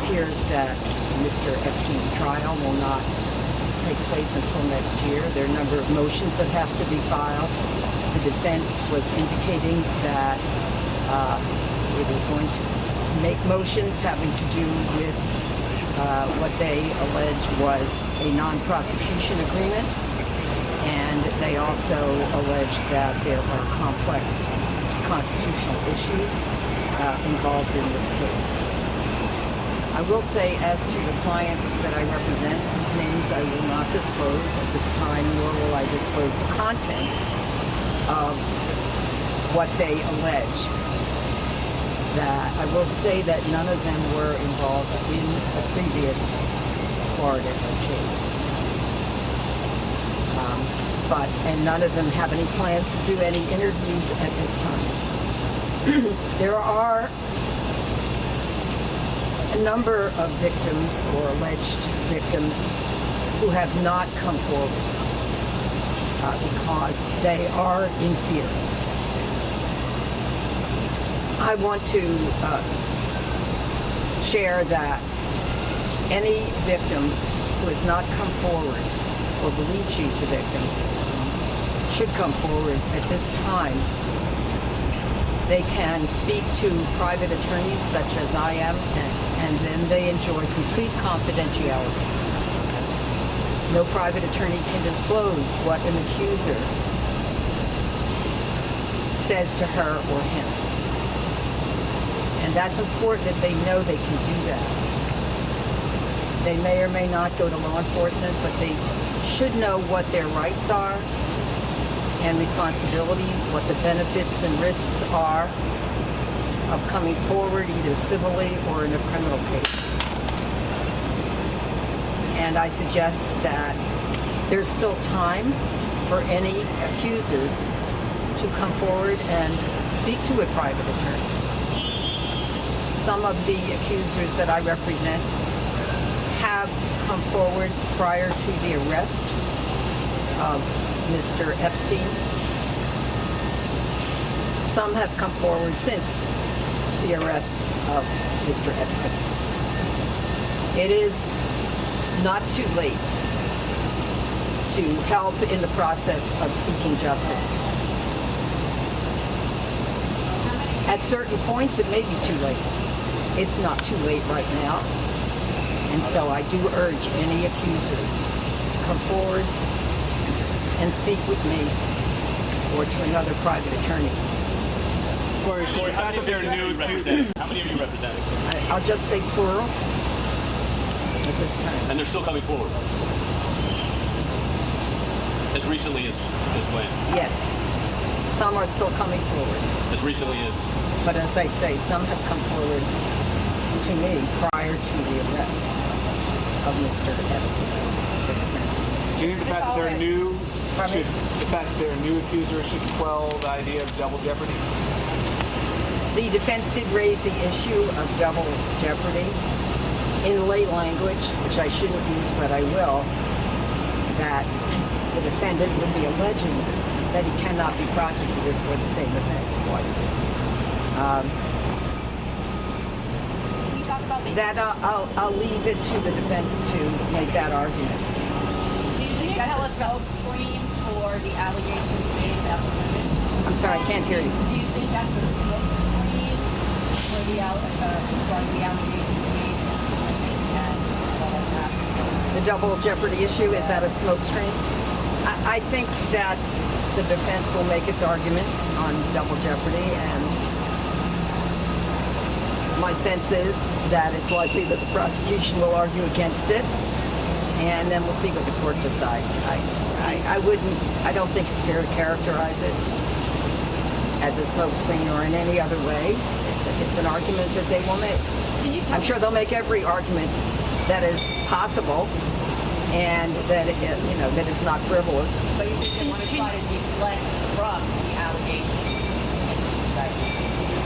appears that Mr. Epstein's trial will not take place until next year. There are a number of motions that have to be filed. The defense was indicating that it is going to make motions having to do with what they allege was a non-prosecution agreement. And they also allege that there are complex constitutional issues involved in this case. I will say, as to the clients that I represent, whose names I will not disclose at this time, nor will I disclose the content of what they allege, that I will say that none of them were involved in a previous Florida case. And none of them have any plans to do any interviews at this time. There are a number of victims or alleged victims who have not come forward because they are in fear. I want to share that any victim who has not come forward or believes she's a victim should come forward at this time. They can speak to private attorneys such as I am, and then they enjoy complete confidentiality. No private attorney can disclose what an accuser says to her or him. And that's important that they know they can do that. They may or may not go to law enforcement, but they should know what their rights are and responsibilities, what the benefits and risks are of coming forward either civilly or in a criminal case. And I suggest that there's still time for any accusers to come forward and speak to a private attorney. Some of the accusers that I represent have come forward prior to the arrest of Mr. Epstein. Some have come forward since the arrest of Mr. Epstein. It is not too late to help in the process of seeking justice. At certain points, it may be too late. It's not too late right now. And so I do urge any accusers to come forward and speak with me or to another private attorney. Gloria, how many of you representing? How many of you representing? I'll just say plural at this time. And they're still coming forward? As recently as when? Yes. Some are still coming forward. As recently as? But as I say, some have come forward to me prior to the arrest of Mr. Epstein. Do you think the fact that there are new, accusers should quell the idea of double jeopardy? The defense did raise the issue of double jeopardy in lay language, which I shouldn't use, but I will, that the defendant would be alleging that he cannot be prosecuted for the same offense twice. That I'll leave it to the defense to make that argument. Can you tell us about screen for the allegations made about the women? I'm sorry, I can't hear you. Do you think that's a smoke screen for the allegations made against the women and what has happened? The double jeopardy issue, is that a smoke screen? I think that the defense will make its argument on double jeopardy, and my sense is that it's likely that the prosecution will argue against it, and then we'll see what the court decides. I don't think it's fair to characterize it as a smokescreen or in any other way. It's an argument that they will make. I'm sure they'll make every argument that is possible, and that that it's not frivolous. But you think they want to try to deflect from the allegations?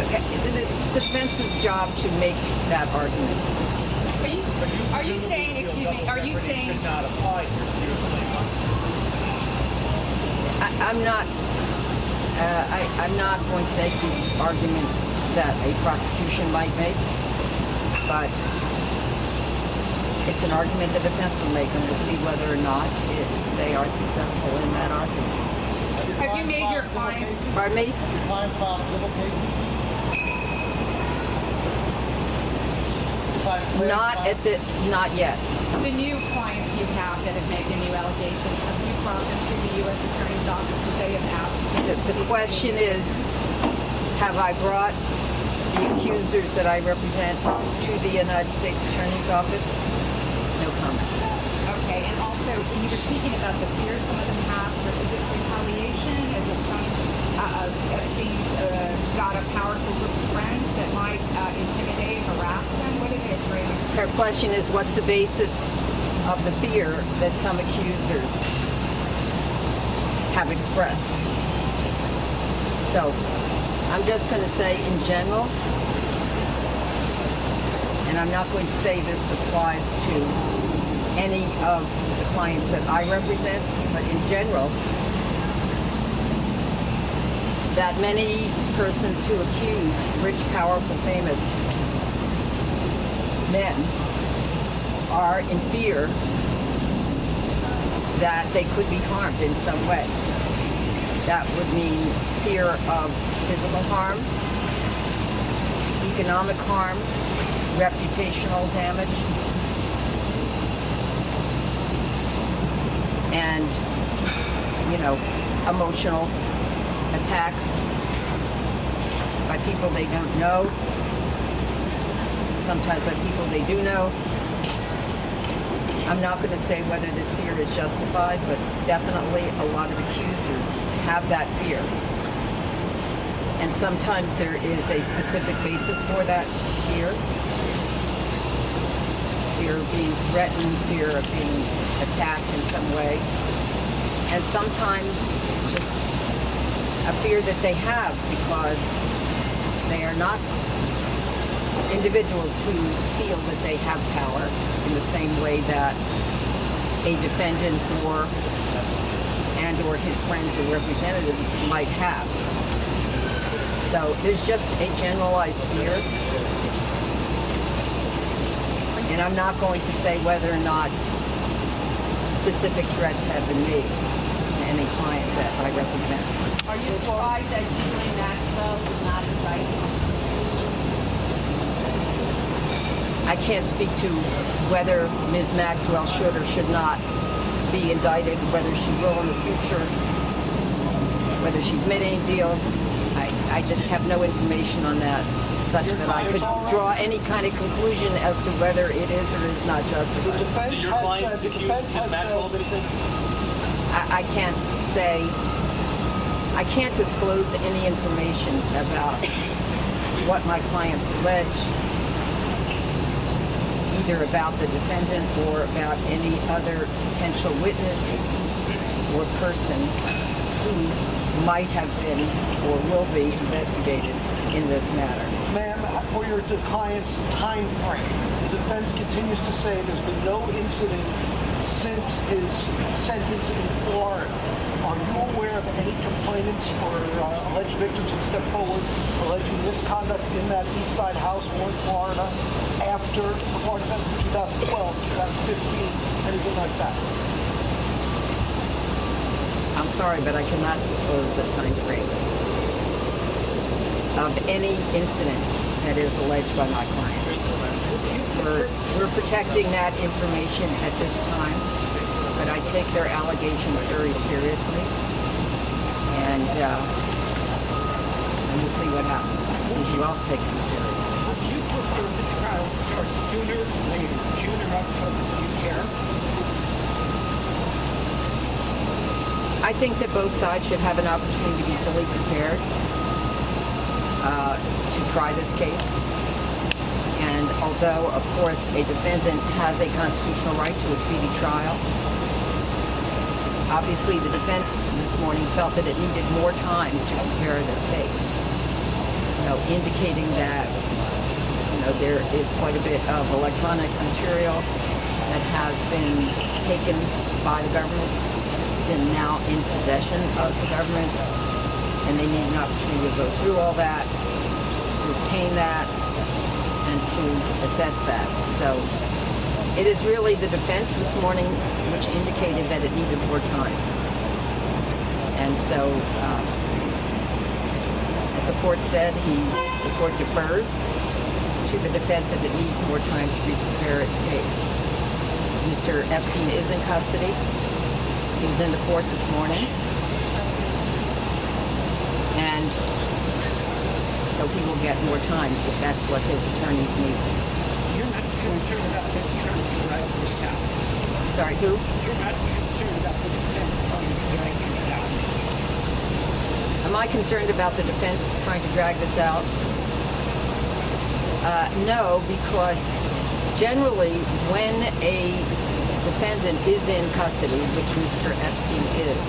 Okay, it's the defense's job to make that argument. Are you saying, excuse me, are you saying... I'm not going to make the argument that a prosecution might make, but it's an argument the defense will make, and we'll see whether or not they are successful in that argument. Have you made your clients? Pardon me? Your clients filed civil cases? Not yet. The new clients you have that have made the new allegations, have you brought them to the U.S. Attorney's Office because they have asked? The question is, have I brought the accusers that I represent to the United States Attorney's Office? No comment. Okay, and also you were speaking about the fear some of them have. Is it retaliation? Is it some Epstein's got a powerful group of friends that might intimidate, harass them? What are they afraid of? Her question is, what's the basis of the fear that some accusers have expressed? So, I'm just going to say in general, and I'm not going to say this applies to any of the clients that I represent, but in general, that many persons who accuse rich, powerful, famous men are in fear that they could be harmed in some way. That would mean fear of physical harm, economic harm, reputational damage, and, emotional attacks by people they don't know, sometimes by people they do know. I'm not going to say whether this fear is justified, but definitely a lot of accusers have that fear. And sometimes there is a specific basis for that fear. Fear of being threatened, fear of being attacked in some way. And sometimes just a fear that they have because they are not individuals who feel that they have power in the same way that a defendant or his friends or representatives might have. So there's just a generalized fear. And I'm not going to say whether or not specific threats have been made to any client that I represent. Are you surprised that Julie Maxwell is not indicted? I can't speak to whether Ms. Maxwell should or should not be indicted, whether she will in the future, whether she's made any deals. I just have no information on that, such that I could draw any kind of conclusion as to whether it is or is not justified. Did your clients accuse Ms. Maxwell of anything? I can't say, I can't disclose any information about what my clients allege, either about the defendant or about any other potential witness or person who might have been or will be investigated in this matter. Ma'am, for your client's time frame, the defense continues to say there's been no incident since his sentence in Florida. Are you aware of any complainants or alleged victims who stepped forward alleging misconduct in that East Side house or in Florida after the Florida sentence in 2012, 2015, anything like that? I'm sorry, but I cannot disclose the time frame of any incident that is alleged by my clients. We're protecting that information at this time, but I take their allegations very seriously, and we'll see what happens. See who else takes them seriously. Would you prefer the trial start sooner or later, June or October? Do you care? I think that both sides should have an opportunity to be fully prepared to try this case. And although, of course, a defendant has a constitutional right to a speedy trial, obviously the defense this morning felt that it needed more time to prepare this case. Indicating that, there is quite a bit of electronic material that has been taken by the government, now in possession of the government, and they need an opportunity to go through all that, to obtain that, and to assess that. So It is really the defense this morning which indicated that it needed more time. And so, as the court said, the court defers to the defense if it needs more time to prepare its case. Mr. Epstein is in custody. He was in the court this morning. And so he will get more time if that's what his attorneys need. You're not concerned about the attorney dragging this out. Sorry, who? You're not concerned about the defense trying to drag this out. Am I concerned about the defense trying to drag this out? No, because generally when a defendant is in custody, which Mr. Epstein is,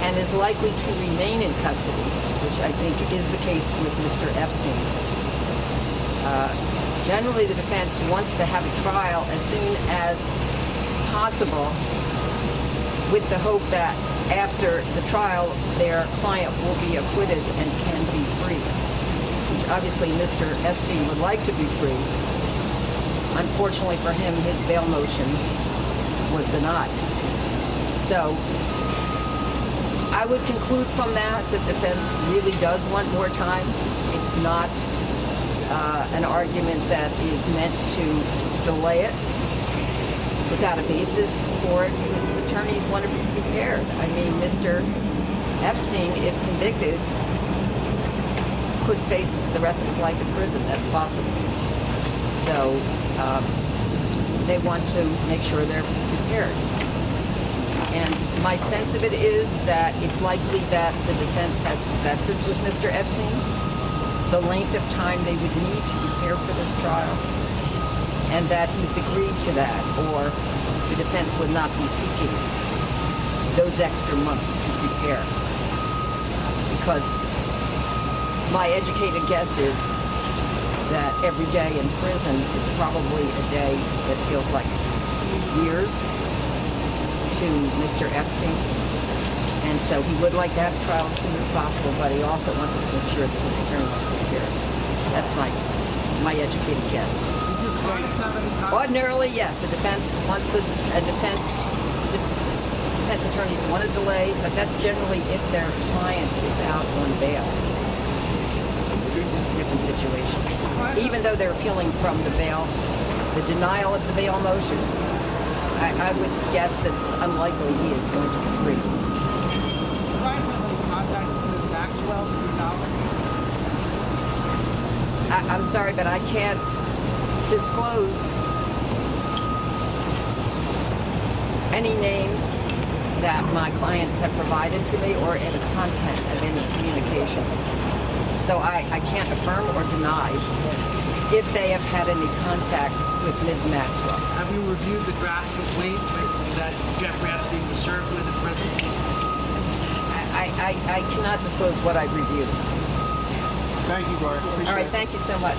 and is likely to remain in custody, which I think is the case with Mr. Epstein, generally the defense wants to have a trial as soon as possible with the hope that after the trial their client will be acquitted and can be free, which obviously Mr. Epstein would like to be free. Unfortunately for him, his bail motion was denied. So I would conclude from that the defense really does want more time. It's not an argument that is meant to delay it without a basis for it, because his attorneys want to be prepared. I mean, Mr. Epstein, if convicted, could face the rest of his life in prison. That's possible. So they want to make sure they're prepared. And my sense of it is that it's likely that the defense has discussed this with Mr. Epstein, the length of time they would need to prepare for this trial, and that he's agreed to that, or the defense would not be seeking those extra months to prepare. Because my educated guess is that every day in prison is probably a day that feels like years to Mr. Epstein. And so he would like to have a trial as soon as possible, but he also wants to make sure that his attorneys are prepared. That's my educated guess. Ordinarily, yes, the defense wants defense attorneys want to delay, but that's generally if their client is out on bail. It's a different situation. Even though they're appealing from the denial of the bail motion, I would guess that it's unlikely he is going to be free. I'm sorry, but I can't disclose any names that my clients have provided to me or any content of any communications. So I can't affirm or deny if they have had any contact with Ms. Maxwell. Have you reviewed the draft complaint that Jeffrey Epstein was served with in prison? I cannot disclose what I've reviewed. Thank you, Gloria. All right, thank you so much.